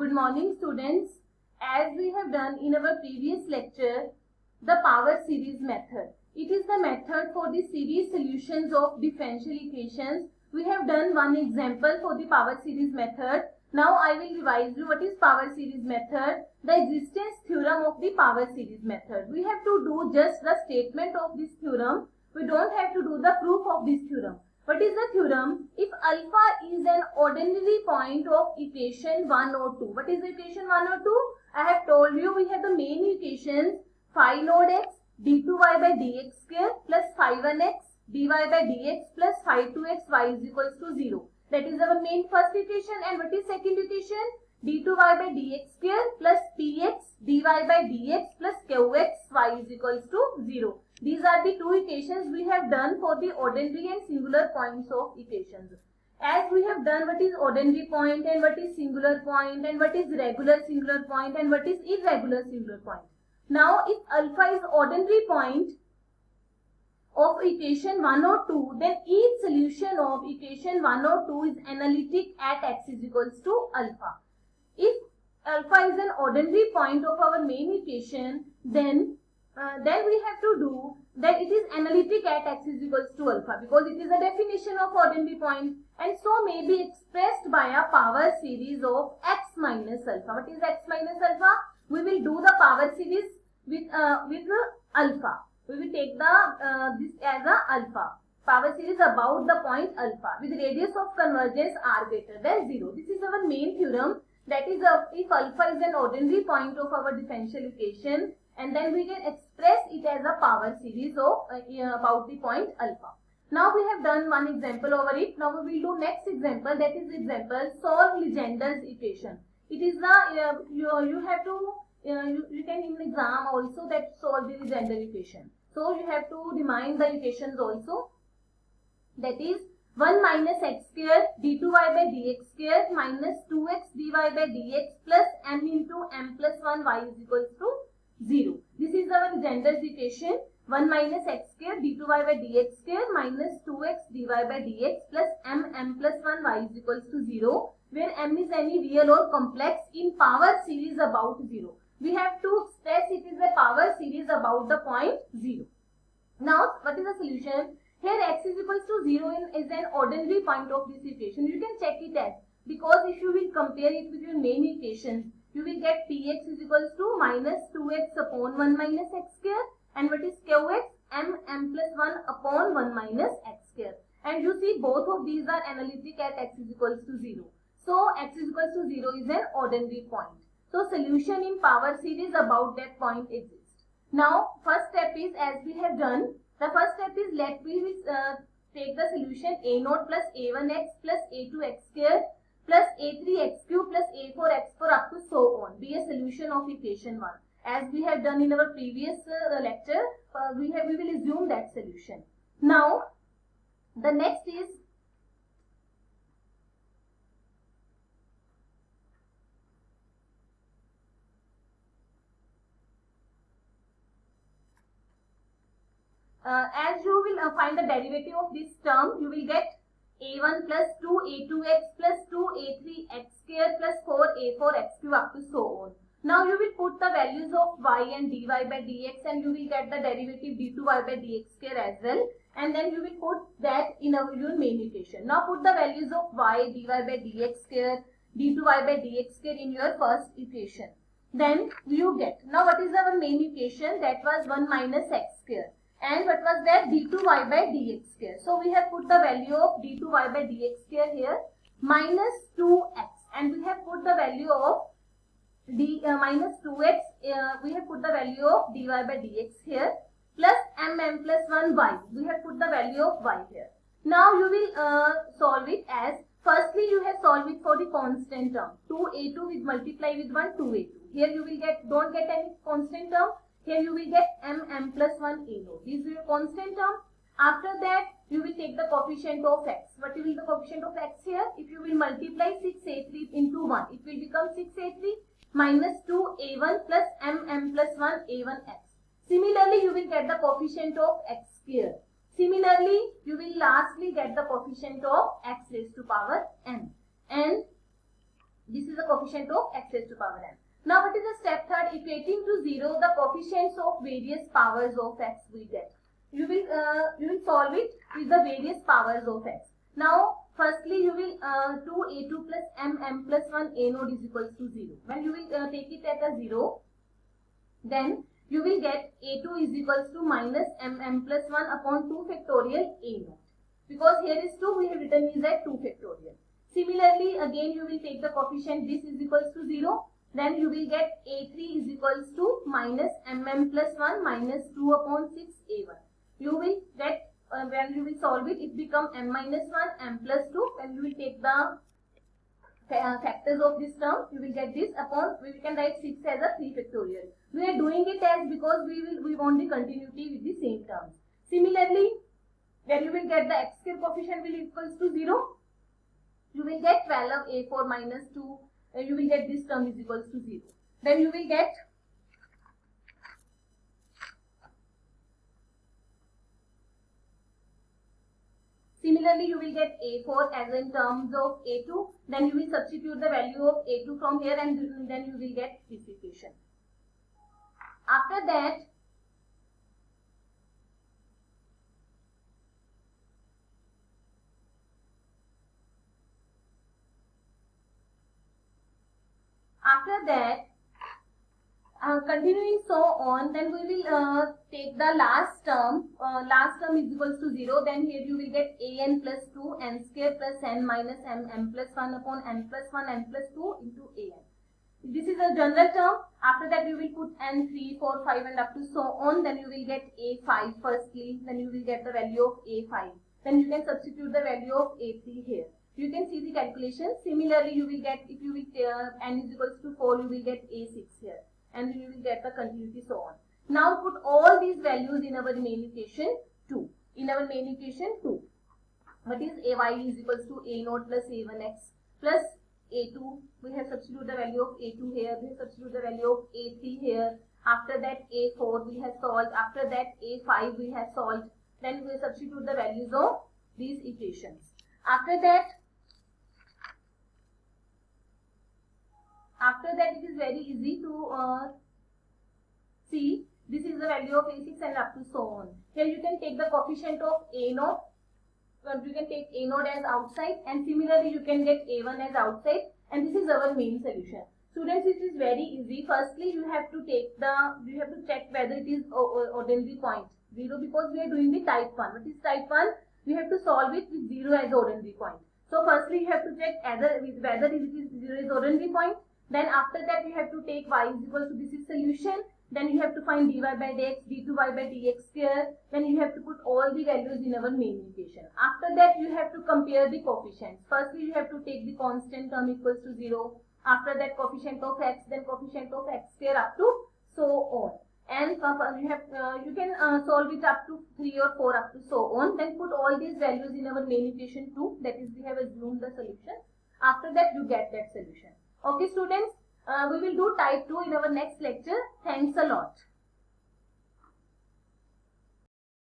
Good morning, students. As we have done in our previous lecture, the power series method. It is the method for the series solutions of differential equations. We have done one example for the power series method. Now I will revise you what is power series method. The existence theorem of the power series method. We have to do just the statement of this theorem. We don't have to do the proof of this theorem. What is the theorem? If alpha is an ordinary point of equation 1 or 2. What is equation 1 or 2? I have told you we have the main equations phi node x d2y by dx square plus phi 1x dy by dx plus phi 2x y is equals to 0. That is our main first equation. And what is second equation? d2y by dx square plus px dy by dx plus qx y is equals to 0. These are the two equations we have done for the ordinary and singular points of equations. As we have done what is ordinary point and what is singular point and what is regular singular point and what is irregular singular point. Now if alpha is ordinary point of equation 1 or 2, then each solution of equation 1 or 2 is analytic at x is equals to alpha. If alpha is an ordinary point of our main equation, then we have to do that it is analytic at x is equals to alpha, because it is a definition of ordinary point and so may be expressed by a power series of x minus alpha. What is x minus alpha? We will do the power series with alpha. We will take the this as a alpha. Power series about the point alpha with radius of convergence r greater than 0. This is our main theorem. That is if alpha is an ordinary point of our differential equation, and then we can express it as a power series of about the point alpha. Now we have done one example over it. Now we will do next example. That is example solve Legender's equation. It is the you have to you can in exam also that solve the Legender equation. So you have to remind the equations also. That is 1 minus x square d2y by dx square minus 2x dy by dx plus m into m plus 1 y is equals to 0. This is our Legender's equation. 1 minus x square d2y by dx square minus 2x dy by dx plus m plus 1 y is equals to 0, where m is any real or complex in power series about 0. We have to express it is a power series about the point 0. Now what is the solution? Here x is equals to 0 is an ordinary point of this equation. You can check it as, because if you will compare it with your main equations, you will get px is equals to minus 2x upon 1 minus x square, and what is qx? m plus 1 upon 1 minus x square. And you see both of these are analytic at x is equals to 0. So x is equals to 0 is an ordinary point. So solution in power series about that point exists. Now first step is, as we have done, the first step is let we take the solution a0 plus a1x plus a2x square plus a3x cube plus a4x4 up to so on be a solution of equation 1. As we have done in our previous lecture, we will assume that solution. Now the next is as you will find the derivative of this term, you will get a1 plus 2 a2x plus 2 a3x square plus 4 a4x cube up to so on. Now you will put the values of y and dy by dx, and you will get the derivative d2y by dx square as well, and then you will put that in your main equation. Now put the values of y, dy by dx square, d2y by dx square in your first equation. Then you get, now what is our main equation? That was 1 minus x square. And what was that? d2y by dx square. So we have put the value of d2y by dx square here minus 2x, and we have put the value of minus 2x, we have put the value of dy by dx here plus m plus 1 y. We have put the value of y here. Now you will solve it as, firstly you have solved it for the constant term. 2a2 with multiply with 1, 2a2. Here you will get, don't get any constant term. Here you will get m plus 1 a0. This is your constant term. After that, you will take the coefficient of x. What will be the coefficient of x here? If you will multiply 6a3 into 1, it will become 6a3 minus 2a1 plus m plus 1 a1x. Similarly, you will get the coefficient of x square. Similarly, you will lastly get the coefficient of x raised to power n. And this is the coefficient of x raised to power n. Now what is the step third? Equating to 0 the coefficients of various powers of x we get. You will solve it with the various powers of x. Now firstly you will 2a2 plus m plus 1 a naught is equals to 0. When you will take it at a 0, then you will get a2 is equals to minus m plus 1 upon 2 factorial a naught. Because here is 2, we have written is at 2 factorial. Similarly, again you will take the coefficient this is equals to 0. Then you will get a3 is equals to minus mm plus 1 minus 2 upon 6 a1. You will get, when you will solve it, it become m minus 1, m plus 2. When you will take the factors of this term, you will get this upon, we can write 6 as a 3 factorial. We are doing it as because we want the continuity with the same terms. Similarly, when you will get the x square coefficient will equals to 0, you will get 12 of a4 minus 2. You will get this term is equals to 0. Then you will get similarly you will get a4 as in terms of a2. Then you will substitute the value of a2 from here and then you will get this equation. After that, continuing so on, then we will take the last term. Last term is equals to 0. Then here you will get an plus 2 n square plus n minus m plus 1 upon n plus 1 n plus 2 into an. This is a general term. After that you will put n 3, 4, 5 and up to so on. Then you will get a5 firstly. Then you will get the value of a5. Then you can substitute the value of a3 here. You can see the calculation. Similarly, you will get, if you will n is equals to 4, you will get a6 here. And you will get the continuity so on. Now put all these values in our main equation 2. In our main equation 2. What is ay is equals to a naught plus a1x plus a2. We have substituted the value of a2 here. We have substituted the value of a3 here. After that a4 we have solved. After that a5 we have solved. Then we substitute the values of these equations. After that it is very easy to see. This is the value of a6 and up to so on. Here you can take the coefficient of a naught. You can take a naught as outside and similarly you can get a1 as outside, and this is our main solution. Students, it is very easy. Firstly, you have to check whether it is ordinary point 0 because we are doing the type 1. What is type 1? We have to solve it with 0 as ordinary point. So firstly you have to check whether it is 0 is ordinary point. Then after that you have to take y is equal to this is solution. Then you have to find dy by dx, d2y by dx square. Then you have to put all the values in our main equation. After that you have to compare the coefficients. Firstly you have to take the constant term equals to 0. After that coefficient of x, then coefficient of x square up to so on. And you can solve it up to 3 or 4 up to so on. Then put all these values in our main equation 2. That is, we have assumed the solution. After that you get that solution. Okay students, we will do type 2 in our next lecture. Thanks a lot.